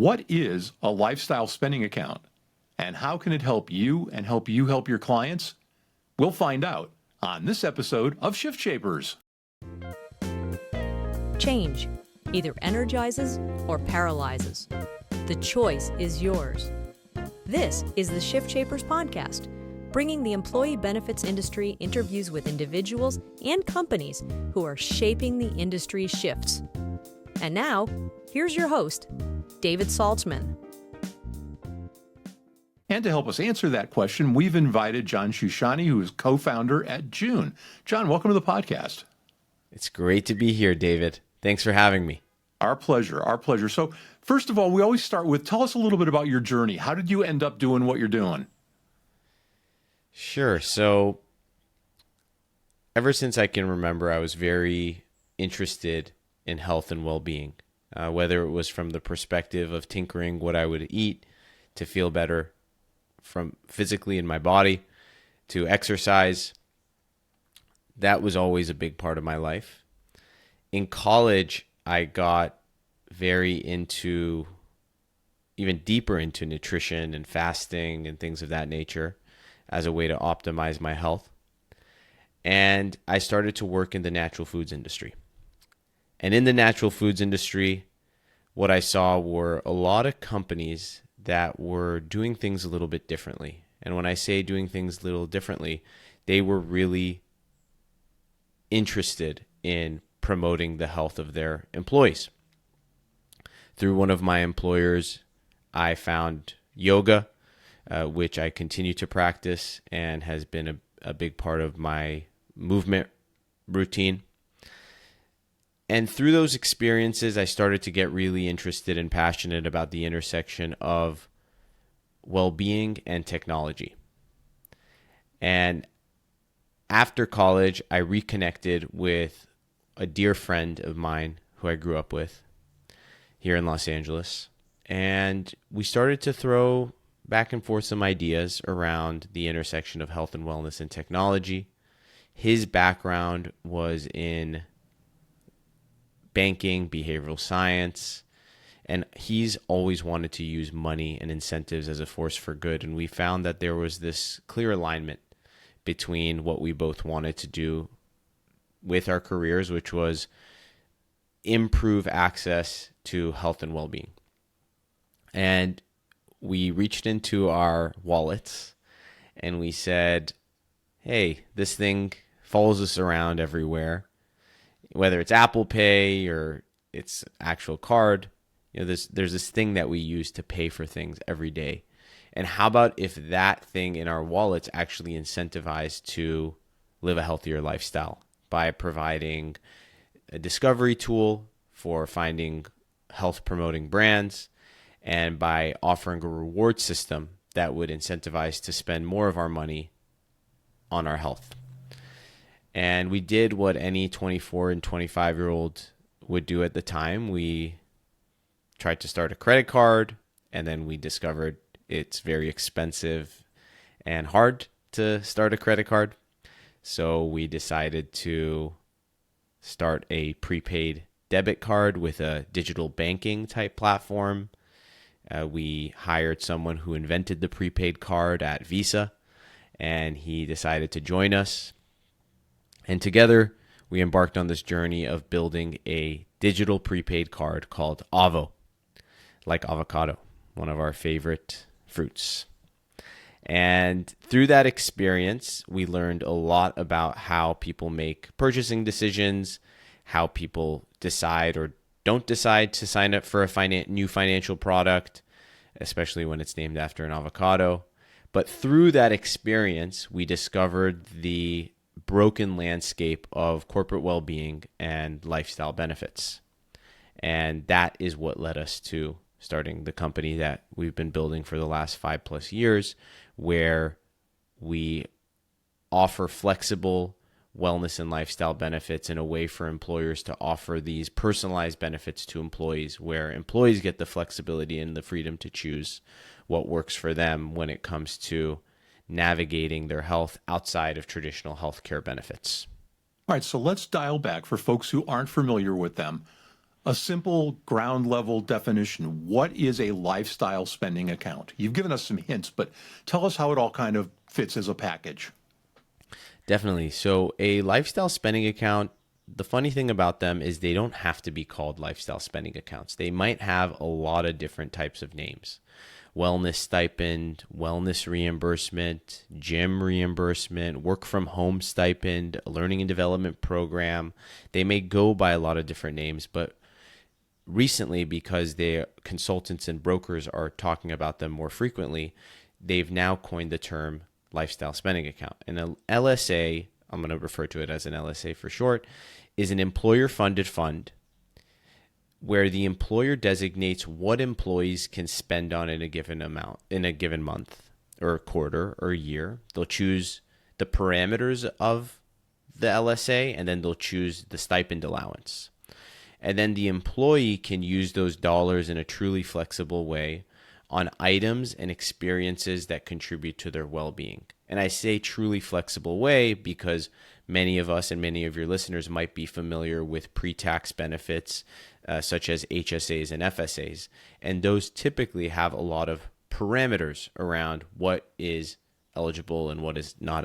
What is a lifestyle spending account? And how can it help you and help you help your clients? We'll find out on this episode of ShiftShapers. Change either energizes or paralyzes. The choice is yours. This is the ShiftShapers podcast, bringing the employee benefits industry interviews with individuals and companies who are shaping the industry shifts. And now, here's your host, David Saltzman. And to help us answer that question, we've invited Jon Shooshani, who is co-founder at JOON. Jon, welcome to the podcast. It's great to be here, David. Thanks for having me. Our pleasure, our pleasure. So first of all, we always start with, tell us a little bit about your journey. How did you end up doing what you're doing? Sure. So ever since I can remember, I was very interested in health and well-being, whether it was from the perspective of tinkering what I would eat to feel better from physically in my body, to exercise. That was always a big part of my life. In college, I got very into, even deeper into nutrition and fasting and things of that nature as a way to optimize my health. And I started to work in the natural foods industry. And in the natural foods industry, what I saw were a lot of companies that were doing things a little bit differently. And when I say doing things a little differently, they were really interested in promoting the health of their employees. Through one of my employers, I found yoga, which I continue to practice and has been a big part of my movement routine. And through those experiences, I started to get really interested and passionate about the intersection of well-being and technology. And after college, I reconnected with a dear friend of mine who I grew up with here in Los Angeles. And we started to throw back and forth some ideas around the intersection of health and wellness and technology. His background was in banking, behavioral science, and he's always wanted to use money and incentives as a force for good. And we found that there was this clear alignment between what we both wanted to do with our careers, which was improve access to health and well-being. And we reached into our wallets and we said, hey, this thing follows us around everywhere, whether it's Apple Pay or it's actual card. There's this thing that we use to pay for things every day. And how about if that thing in our wallets actually incentivized to live a healthier lifestyle by providing a discovery tool for finding health promoting brands and by offering a reward system that would incentivize to spend more of our money on our health. And we did what any 24 and 25-year-old would do at the time. We tried to start a credit card, and then we discovered it's very expensive and hard to start a credit card. So we decided to start a prepaid debit card with a digital banking type platform. We hired someone who invented the prepaid card at Visa, and he decided to join us. And together, we embarked on this journey of building a digital prepaid card called Avo, like avocado, one of our favorite fruits. And through that experience, we learned a lot about how people make purchasing decisions, how people decide or don't decide to sign up for a new financial product, especially when it's named after an avocado. But through that experience, we discovered the broken landscape of corporate well-being and lifestyle benefits. And that is what led us to starting the company that we've been building for the last 5+ years, where we offer flexible wellness and lifestyle benefits in a way for employers to offer these personalized benefits to employees, where employees get the flexibility and the freedom to choose what works for them when it comes to navigating their health outside of traditional healthcare benefits. All right, so let's dial back for folks who aren't familiar with them. A simple ground level definition. What is a lifestyle spending account? You've given us some hints, but tell us how it all kind of fits as a package. Definitely. So a lifestyle spending account, the funny thing about them is they don't have to be called lifestyle spending accounts. They might have a lot of different types of names. Wellness stipend, wellness reimbursement, gym reimbursement, work from home stipend, learning and development program. They may go by a lot of different names, but recently, because the consultants and brokers are talking about them more frequently, they've now coined the term lifestyle spending account. And an LSA, I'm going to refer to it as an LSA for short, is an employer-funded fund where the employer designates what employees can spend on in a given amount, in a given month or quarter or year. They'll choose the parameters of the LSA, and then they'll choose the stipend allowance. And then the employee can use those dollars in a truly flexible way on items and experiences that contribute to their well-being. And I say truly flexible way because many of us and many of your listeners might be familiar with pre-tax benefits such as HSAs and FSAs. And those typically have a lot of parameters around what is eligible and what is not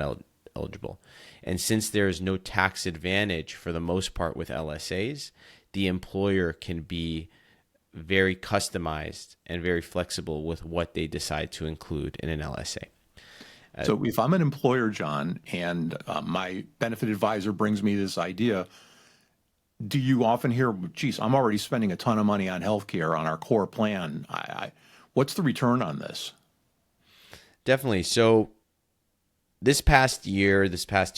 eligible. And since there is no tax advantage for the most part with LSAs, the employer can be very customized and very flexible with what they decide to include in an LSA. So if I'm an employer, Jon, and my benefit advisor brings me this idea, do you often hear, geez, I'm already spending a ton of money on healthcare on our core plan. What's the return on this? Definitely. So this past 2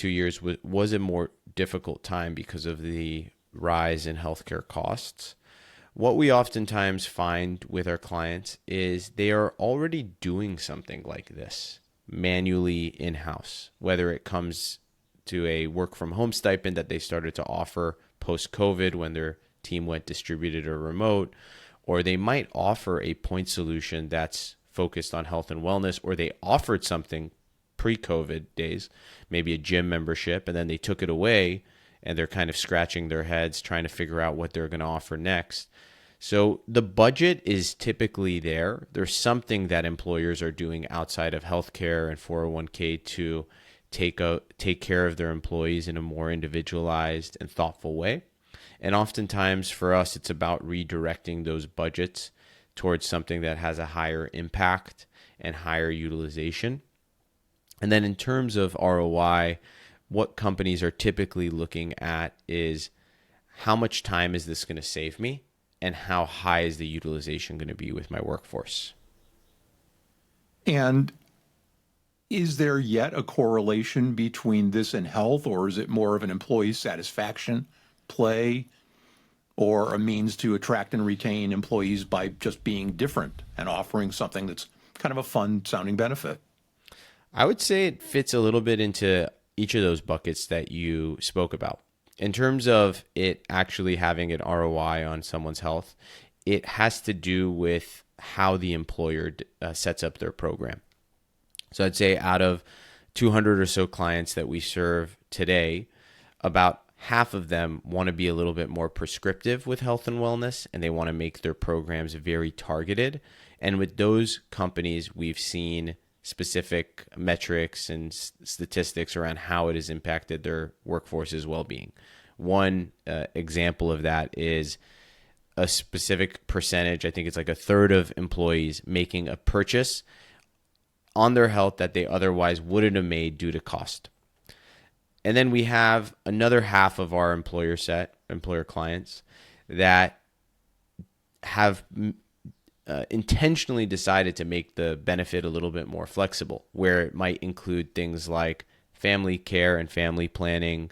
years was a more difficult time because of the rise in healthcare costs. What we oftentimes find with our clients is they are already doing something like this manually in-house, whether it comes to a work from home stipend that they started to offer post-COVID when their team went distributed or remote, or they might offer a point solution that's focused on health and wellness, or they offered something pre-COVID days, maybe a gym membership, and then they took it away and they're kind of scratching their heads trying to figure out what they're going to offer next. So the budget is typically there. There's something that employers are doing outside of healthcare and 401k to take care of their employees in a more individualized and thoughtful way. And oftentimes for us, it's about redirecting those budgets towards something that has a higher impact and higher utilization. And then in terms of ROI, what companies are typically looking at is how much time is this going to save me and how high is the utilization going to be with my workforce? And is there yet a correlation between this and health, or is it more of an employee satisfaction play or a means to attract and retain employees by just being different and offering something that's kind of a fun sounding benefit? I would say it fits a little bit into each of those buckets that you spoke about. In terms of it actually having an ROI on someone's health, it has to do with how the employer sets up their program. So I'd say out of 200 or so clients that we serve today, about half of them want to be a little bit more prescriptive with health and wellness, and they want to make their programs very targeted. And with those companies, we've seen specific metrics and statistics around how it has impacted their workforce's well-being. One example of that is a specific percentage, I think it's like a third of employees making a purchase on their health that they otherwise wouldn't have made due to cost. And then we have another half of our employer clients that have intentionally decided to make the benefit a little bit more flexible, where it might include things like family care and family planning,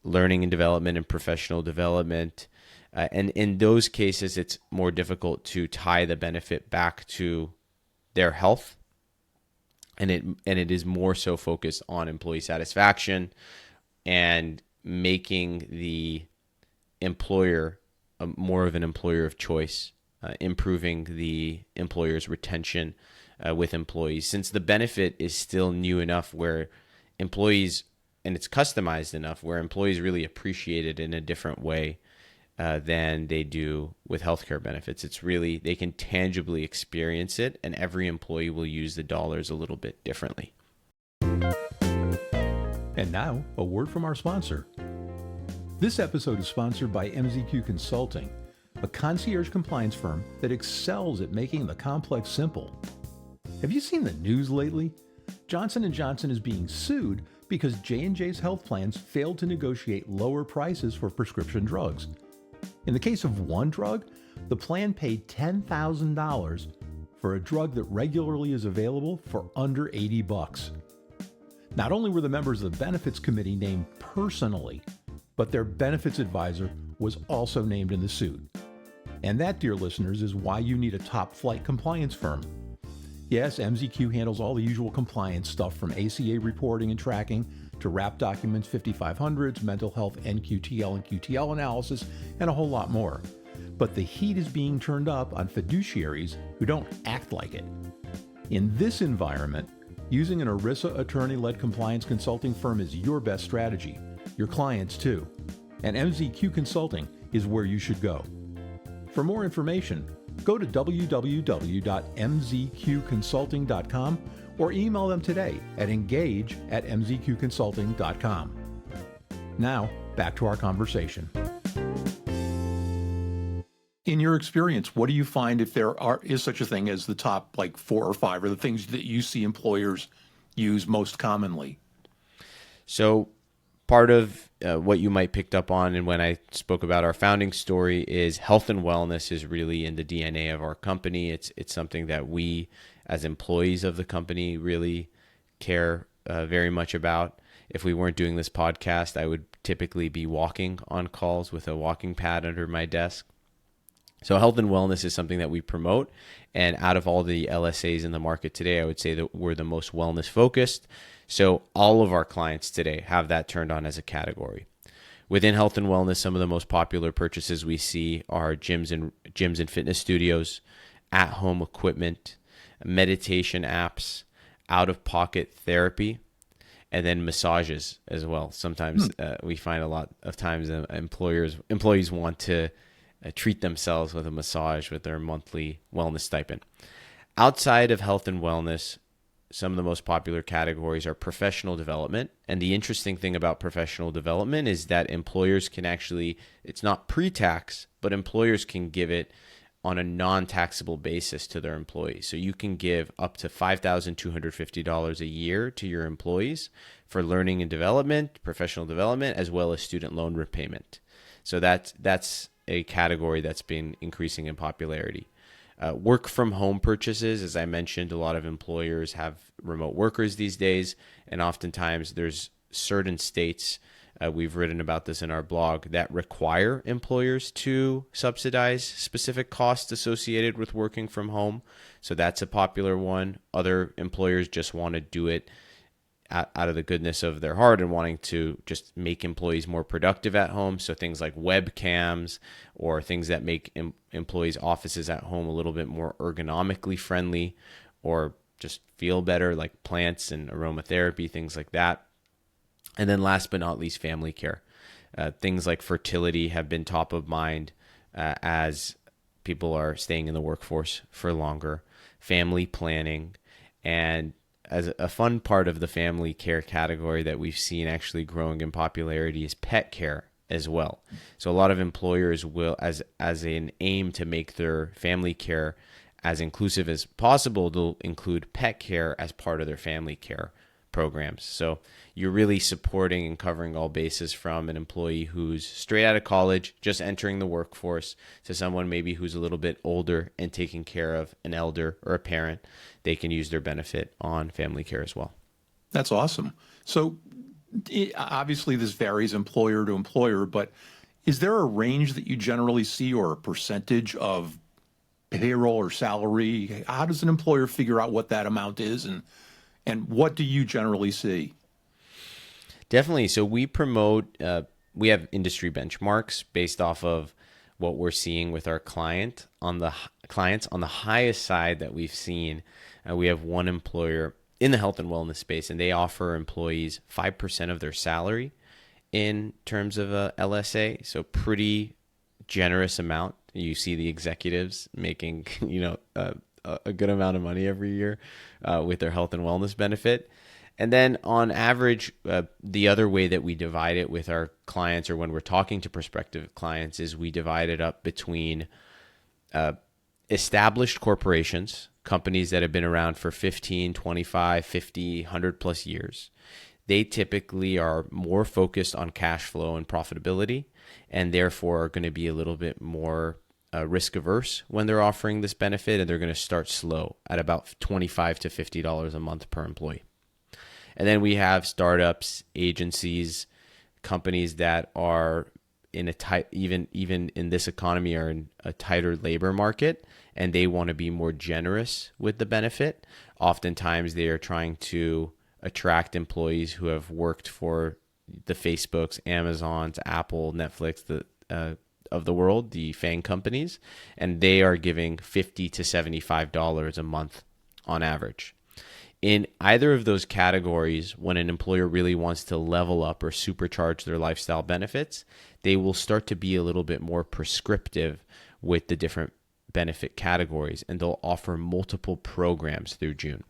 learning and development and professional development. And in those cases, it's more difficult to tie the benefit back to their health. And it is more so focused on employee satisfaction and making the employer more of an employer of choice, improving the employer's retention with employees. Since the benefit is still new enough where employees, and it's customized enough where employees really appreciate it in a different way than they do with healthcare benefits. It's really, they can tangibly experience it, and every employee will use the dollars a little bit differently. And now, a word from our sponsor. This episode is sponsored by MZQ Consulting, a concierge compliance firm that excels at making the complex simple. Have you seen the news lately? Johnson & Johnson is being sued because J&J's health plans failed to negotiate lower prices for prescription drugs. In the case of one drug, the plan paid $10,000 for a drug that regularly is available for under $80. Not only were the members of the benefits committee named personally, but their benefits advisor was also named in the suit. And that, dear listeners, is why you need a top-flight compliance firm. Yes, MZQ handles all the usual compliance stuff from ACA reporting and tracking to wrap documents 5500s, mental health NQTL and QTL analysis, and a whole lot more. But the heat is being turned up on fiduciaries who don't act like it. In this environment, using an ERISA attorney-led compliance consulting firm is your best strategy. Your clients too. And MZQ Consulting is where you should go. For more information, go to www.mzqconsulting.com or email them today at engage@mzqconsulting.com. Now, back to our conversation. In your experience, what do you find if there is such a thing as the top 4 or 5 or the things that you see employers use most commonly? So part of what you might picked up on, and when I spoke about our founding story, is health and wellness is really in the DNA of our company. It's something that we, as employees of the company, really care very much about. If we weren't doing this podcast, I would typically be walking on calls with a walking pad under my desk. So health and wellness is something that we promote. And out of all the LSAs in the market today, I would say that we're the most wellness focused. So all of our clients today have that turned on as a category. Within health and wellness, some of the most popular purchases we see are gyms and fitness studios, at-home equipment, meditation apps, out-of-pocket therapy, and then massages as well. Sometimes we find a lot of times employees want to treat themselves with a massage with their monthly wellness stipend. Outside of health and wellness, some of the most popular categories are professional development. And the interesting thing about professional development is that employers can actually, it's not pre-tax, but employers can give it on a non-taxable basis to their employees. So you can give up to $5,250 a year to your employees for learning and development, professional development, as well as student loan repayment. So that's a category that's been increasing in popularity. Work from home purchases, as I mentioned, a lot of employers have remote workers these days, and oftentimes there's certain states, we've written about this in our blog, that require employers to subsidize specific costs associated with working from home. So that's a popular one. Other employers just want to do it out of the goodness of their heart and wanting to just make employees more productive at home. So things like webcams or things that make employees' offices at home a little bit more ergonomically friendly or just feel better, like plants and aromatherapy, things like that. And then last but not least, family care. Things like fertility have been top of mind as people are staying in the workforce for longer. Family planning, and as a fun part of the family care category that we've seen actually growing in popularity is pet care as well. So a lot of employers will, as an aim to make their family care as inclusive as possible, they'll include pet care as part of their family care programs. So you're really supporting and covering all bases, from an employee who's straight out of college, just entering the workforce, to someone maybe who's a little bit older and taking care of an elder or a parent. They can use their benefit on family care as well. That's awesome. So obviously this varies employer to employer, but is there a range that you generally see, or a percentage of payroll or salary? How does an employer figure out what that amount is, and what do you generally see? Definitely. So we promote, we have industry benchmarks based off of what we're seeing with our clients. On the highest side that we've seen, we have one employer in the health and wellness space, and they offer employees 5% of their salary in terms of a LSA. So pretty generous amount. You see the executives making, a good amount of money every year with their health and wellness benefit. And then on average, the other way that we divide it with our clients, or when we're talking to prospective clients, is we divide it up between established corporations, companies that have been around for 15, 25, 50, 100 plus years. They typically are more focused on cash flow and profitability, and therefore are going to be a little bit more risk averse when they're offering this benefit, and they're going to start slow at about $25 to $50 a month per employee. And then we have startups, agencies, companies that are in a tight, even in this economy, are in a tighter labor market, and they want to be more generous with the benefit. Oftentimes they are trying to attract employees who have worked for the Facebooks, Amazons, Apple, Netflix, of the world, the FANG companies, and they are giving $50 to $75 a month on average. In either of those categories, when an employer really wants to level up or supercharge their lifestyle benefits, they will start to be a little bit more prescriptive with the different benefit categories, and they'll offer multiple programs through JOON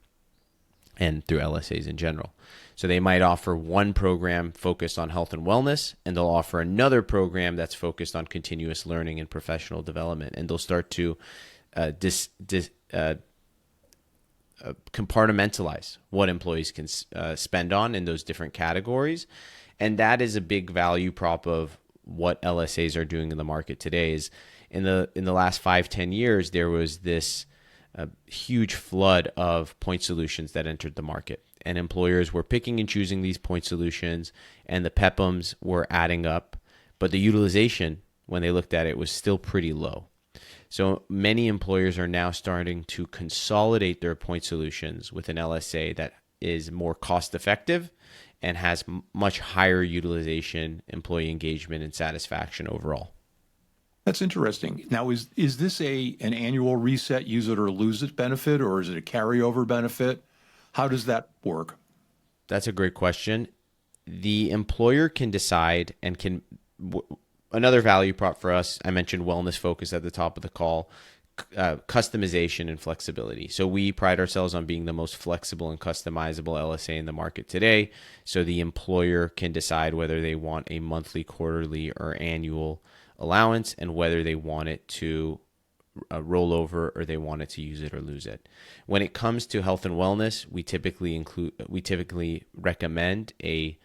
and through LSAs in general. So they might offer one program focused on health and wellness, and they'll offer another program that's focused on continuous learning and professional development, and they'll start to compartmentalize what employees can spend on in those different categories. And that is a big value prop of what LSAs are doing in the market today. Is in the last 5-10 years, there was this huge flood of point solutions that entered the market, and employers were picking and choosing these point solutions, and the PEPMs were adding up, but the utilization, when they looked at it, was still pretty low. So many employers are now starting to consolidate their point solutions with an LSA that is more cost effective and has much higher utilization, employee engagement, and satisfaction overall. That's interesting. Now, is this an annual reset, use it or lose it benefit, or is it a carryover benefit? How does that work? That's a great question. The employer can decide and another value prop for us, I mentioned wellness focus at the top of the call, customization and flexibility. So we pride ourselves on being the most flexible and customizable LSA in the market today. So the employer can decide whether they want a monthly, quarterly, or annual allowance, and whether they want it to roll over, or they want it to use it or lose it. When it comes to health and wellness, we typically recommend a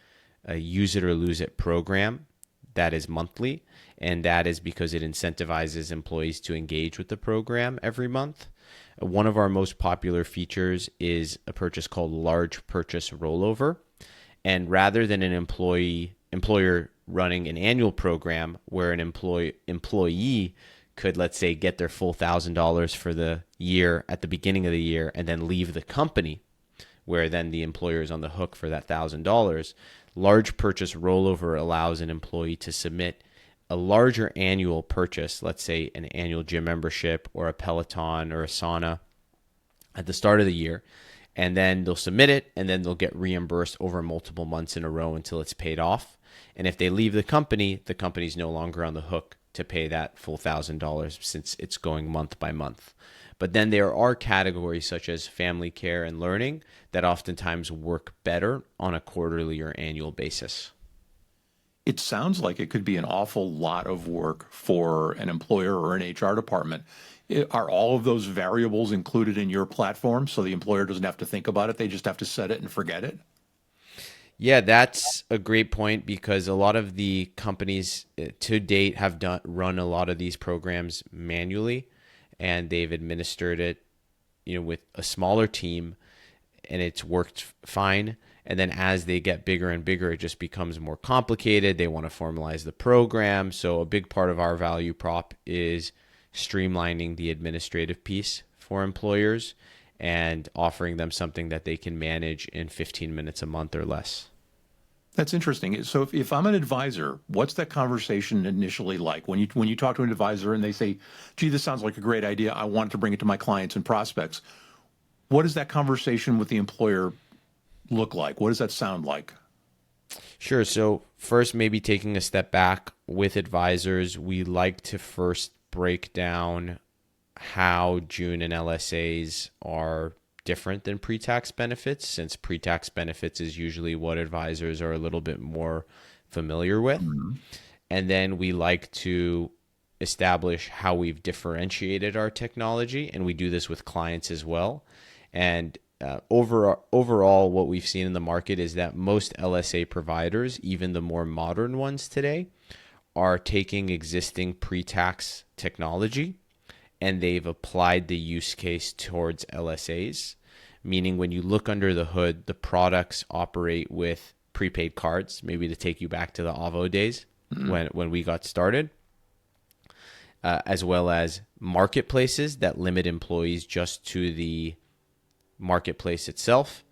use it or lose it program that is monthly, and that is because it incentivizes employees to engage with the program every month. One of our most popular features is a purchase called large purchase rollover, and rather than an employer running an annual program where an employee could, let's say, get their full $1,000 for the year at the beginning of the year and then leave the company, where then the employer is on the hook for that $1,000, large purchase rollover allows an employee to submit a larger annual purchase, let's say an annual gym membership or a Peloton or a sauna, at the start of the year, and then they'll submit it, and then they'll get reimbursed over multiple months in a row until it's paid off. And if they leave the company's no longer on the hook to pay that full $1,000 since it's going month by month. But then there are categories such as family care and learning that oftentimes work better on a quarterly or annual basis. It sounds like it could be an awful lot of work for an employer or an HR department. Are all of those variables included in your platform so the employer doesn't have to think about it? They just have to set it and forget it? Yeah, that's a great point, because a lot of the companies to date have run a lot of these programs manually, and they've administered it, with a smaller team, and it's worked fine. And then as they get bigger and bigger, it just becomes more complicated. They want to formalize the program. So a big part of our value prop is streamlining the administrative piece for employers and offering them something that they can manage in 15 minutes a month or less. That's interesting. So if I'm an advisor, what's that conversation initially like? When you talk to an advisor and they say, gee, this sounds like a great idea, I want to bring it to my clients and prospects. What does that conversation with the employer look like? What does that sound like? Sure. So first, maybe taking a step back, with advisors, we like to first break down how JOON and LSAs are different than pre-tax benefits, since pre-tax benefits is usually what advisors are a little bit more familiar with. And then we like to establish how we've differentiated our technology, and we do this with clients as well. And overall, what we've seen in the market is that most LSA providers, even the more modern ones today, are taking existing pre-tax technology and they've applied the use case towards LSAs, meaning when you look under the hood, the products operate with prepaid cards, maybe to take you back to the Avo days when we got started, as well as marketplaces that limit employees just to the marketplace itself,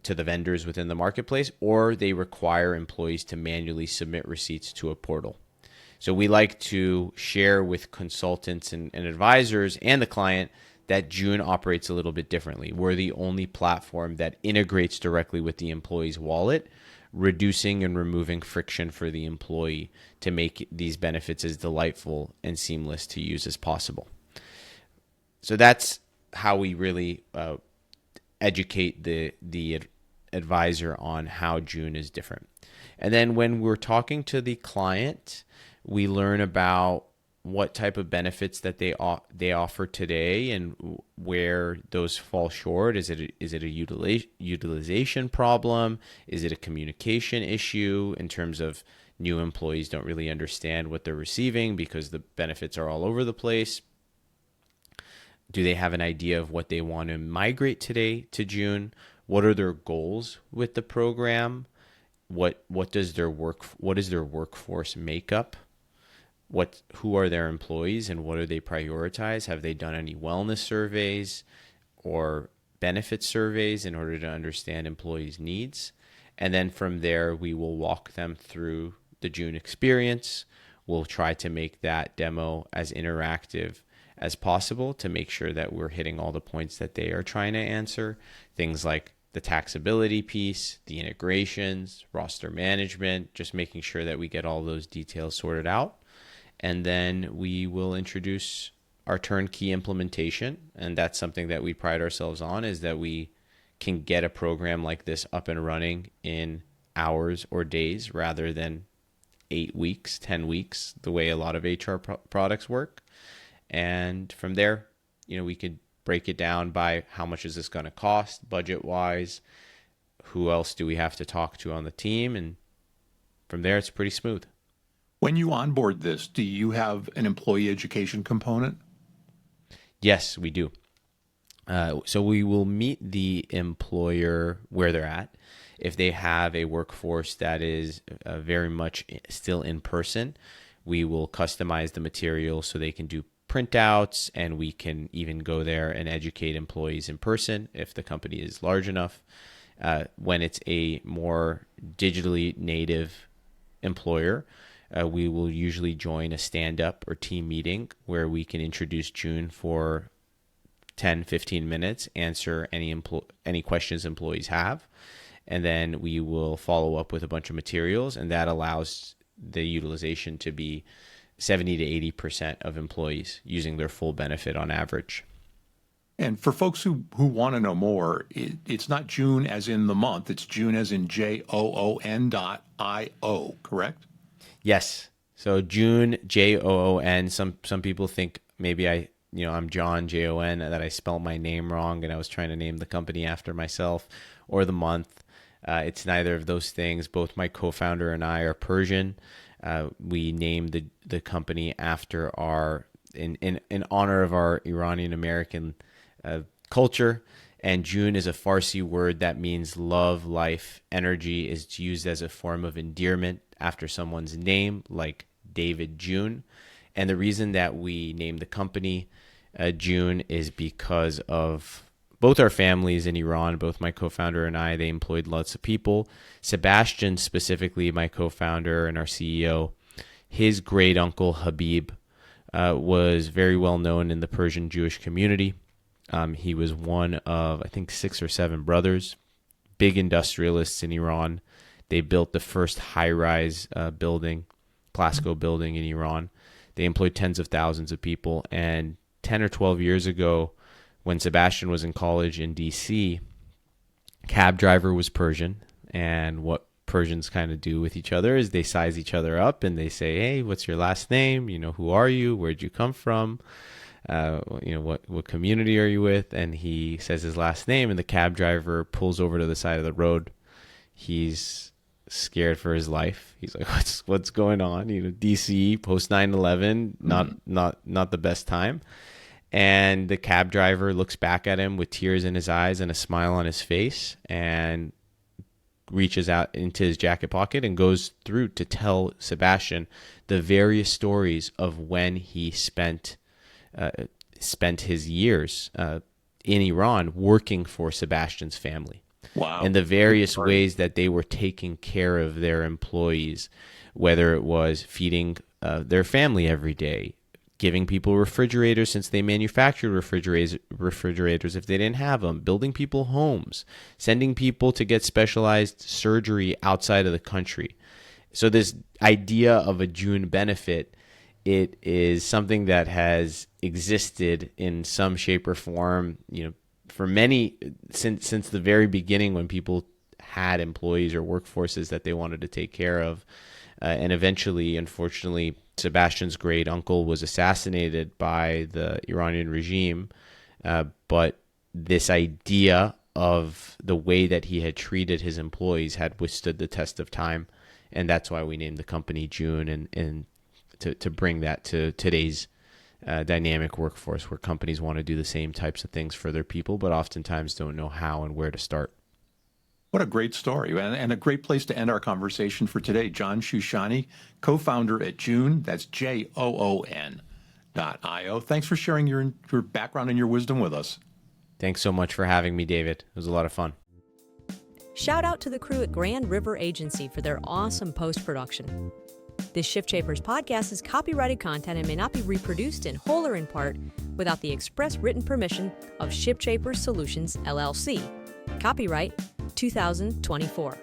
to the vendors within the marketplace, or they require employees to manually submit receipts to a portal. So we like to share with consultants and advisors and the client that JOON operates a little bit differently. We're the only platform that integrates directly with the employee's wallet, reducing and removing friction for the employee to make these benefits as delightful and seamless to use as possible. So that's how we really educate the advisor on how JOON is different. And then when we're talking to the client, we learn about what type of benefits that they offer today and where those fall short. Is it a utilization problem? Is it a communication issue in terms of new employees don't really understand what they're receiving because the benefits are all over the place? Do they have an idea of what they want to migrate today to JOON? What are their goals with the program? What is their workforce makeup? Who are their employees and what do they prioritize? Have they done any wellness surveys or benefit surveys in order to understand employees' needs? And then from there, we will walk them through the JOON experience. We'll try to make that demo as interactive as possible to make sure that we're hitting all the points that they are trying to answer. Things like the taxability piece, the integrations, roster management, just making sure that we get all those details sorted out. And then we will introduce our turnkey implementation. And that's something that we pride ourselves on, is that we can get a program like this up and running in hours or days rather than 8 weeks, 10 weeks, the way a lot of HR products work. And from there, we could break it down by how much is this going to cost budget-wise, who else do we have to talk to on the team, and from there, it's pretty smooth. When you onboard this, do you have an employee education component? Yes, we do. So we will meet the employer where they're at. If they have a workforce that is very much still in person, we will customize the material so they can do printouts, and we can even go there and educate employees in person if the company is large enough. When it's a more digitally native employer, we will usually join a stand-up or team meeting where we can introduce JOON for 10, 15 minutes, answer any questions employees have, and then we will follow up with a bunch of materials, and that allows the utilization to be 70 to 80% of employees using their full benefit on average. And for folks who want to know more, it's not JOON as in the month, it's JOON as in JOON.io, correct? Yes. So JOON, JOON. Some people think maybe I'm Jon, JON, that I spelled my name wrong and I was trying to name the company after myself, or the month. It's neither of those things. Both my co-founder and I are Persian. We named the company after in honor of our Iranian American culture. And JOON is a Farsi word that means love, life, energy. Is used as a form of endearment after someone's name, like David June. And the reason that we named the company JOON is because of both our families in Iran. Both my co-founder and I, they employed lots of people. Sebastian, specifically my co-founder and our CEO, his great uncle Habib was very well known in the Persian Jewish community. He was one of, I think, 6 or 7 brothers, big industrialists in Iran. They built the first high-rise building Plasco building in Iran. They employed tens of thousands of people. And 10 or 12 years ago, when Sebastian was in college in DC, cab driver was Persian. And what Persians kind of do with each other is they size each other up and they say, hey, what's your last name? Who are you? Where'd you come from? What community are you with? And he says his last name, and the cab driver pulls over to the side of the road. He's scared for his life. He's like, what's going on? DC post 9/11, not the best time. And the cab driver looks back at him with tears in his eyes and a smile on his face, and reaches out into his jacket pocket and goes through to tell Sebastian the various stories of when he spent his years in Iran working for Sebastian's family. Wow. And the various ways that they were taking care of their employees, whether it was feeding their family every day, giving people refrigerators since they manufactured refrigerators if they didn't have them, building people homes, sending people to get specialized surgery outside of the country. So this idea of a JOON benefit, it is something that has existed in some shape or form, for many, since the very beginning when people had employees or workforces that they wanted to take care of. And eventually, unfortunately, Sebastian's great uncle was assassinated by the Iranian regime. But this idea of the way that he had treated his employees had withstood the test of time. And that's why we named the company JOON, and to bring that to today's dynamic workforce, where companies want to do the same types of things for their people, but oftentimes don't know how and where to start. What a great story, and a great place to end our conversation for today. Jon Shooshani, co-founder at JOON, that's JOON.io. Thanks for sharing your background and your wisdom with us. Thanks so much for having me, David. It was a lot of fun. Shout out to the crew at Grand River Agency for their awesome post-production. This ShiftShapers podcast is copyrighted content and may not be reproduced in whole or in part without the express written permission of ShiftShapers Solutions, LLC. Copyright 2024.